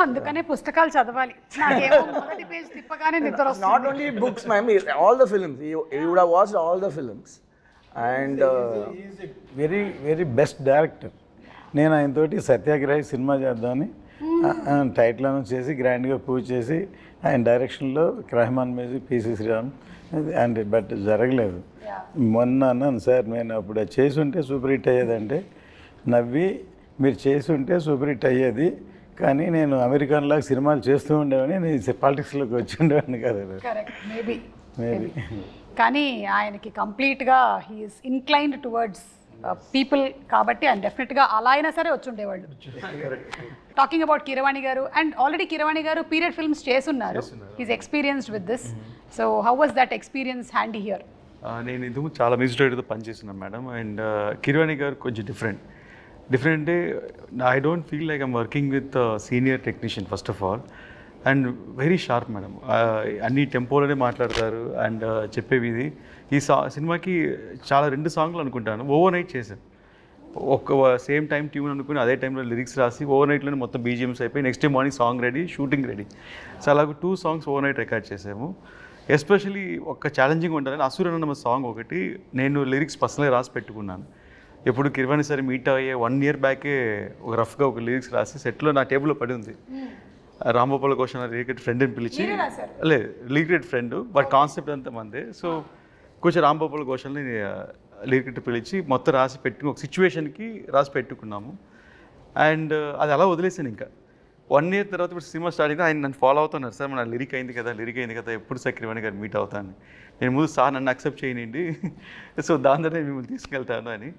అందుకనే పుస్తకాలు చదవాలి. నాకేమో మొదటి పేజ్ తిప్పగానే నిద్ర Not వస్తుంది. only books, ma'am, all the films. You would have watched all the films. And very very best director. నేను ఆయనతోటి సత్యాగ్రహి సినిమా చేద్దామని టైటిల్ అనౌన్స్ చేసి గ్రాండ్గా పూజ చేసి ఆయన డైరెక్షన్లో Rahman music PC Sreeram and but జరగలేదు. మొన్న అన్నాను సార్ నేను అప్పుడు అది చేసి ఉంటే సూపర్ హిట్ అయ్యేదంటే నవ్వి మీరు చేసి ఉంటే సూపర్ హిట్ అయ్యేది కానీ నేను అమెరికన్లాగా సినిమాలు చేస్తూ ఉండేవాడిని నేను పాలిటిక్స్లోకి వచ్చి ఉండేవాడిని కదా. కరెక్ట్, మేబీ మేబీ కానీ ఆయనకి కంప్లీట్గా హీఈస్ ఇన్క్లైన్డ్ టువర్డ్స్ పీపుల్ కాబట్టి ఆయన డెఫినెట్గా అలా అయినా సరే వచ్చి ఉండేవాళ్ళు. టాకింగ్ అబౌట్ కీరవాణి గారు, అండ్ ఆల్రెడీ కీరవాణి గారు పీరియడ్ ఫిల్మ్స్ చేస్తున్నారు. Is experienced with this. So how was that experience handy here? నేను ఇంతకు చాలా మ్యూజిక్ డైరెక్టర్తో పనిచేస్తున్నాను మేడం. అండ్ కీరవాణి గారు కొంచెం డిఫరెంట్ అంటే I don't feel like I'm working with senior technician first of all. And very sharp madam. అన్ని టెంపోలోనే మాట్లాడతారు and చెప్పేవి ఇది. ఈ సినిమాకి చాలా 2 సాంగ్లు అనుకుంటాను ఓవర్ నైట్ చేశాను. ఒక సేమ్ టైం ట్యూన్ అనుకుని అదే టైంలో లిరిక్స్ రాసి ఓవర్ నైట్లోనే మొత్తం బీజిఎమ్స్ అయిపోయి next day morning song ready, shooting ready. So అలాగ 2 సాంగ్స్ ఓవర్ నైట్ రికార్డ్ చేసాము. ఎస్పెషలీ ఒక ఛాలెంజింగ్ ఉంటుందని అసురన్న సాంగ్ ఒకటి నేను లిరిక్స్ పర్సనల్గా రాసి పెట్టుకున్నాను. ఎప్పుడు కిరవాణి సరే మీట్ అయ్యే 1 year బ్యాకే ఒక రఫ్గా ఒక లిరిక్స్ రాసి సెట్లో నా టేబుల్లో పడి ఉంది. రాంగోపాల్ ఘోష్ లిరికెట్ ఫ్రెండ్ని పిలిచి, లేదు లిరికెట్ ఫ్రెండ్ బట్ కాన్సెప్ట్ అంతా మందే. సో కొంచెం రాంగోపాల్ ఘోష్ని లిరికెట్ పిలిచి మొత్తం రాసి పెట్టుకుని ఒక సిచ్యువేషన్కి రాసి పెట్టుకున్నాము. అండ్ అది అలా వదిలేసాను. ఇంకా 1 year తర్వాత ఇప్పుడు సినిమా స్టార్ట్ అయితే ఆయన నన్ను ఫాలో అవుతున్నారు. సార్ మన లిరిక్ అయింది కదా ఎప్పుడు సార్ కిరవాణి గారు మీట్ అవుతాను. నేను ముందు సార్ నన్ను అక్సెప్ట్ చేయనండి సో దాని ద్వారా మిమ్మల్ని తీసుకెళ్తాను అని.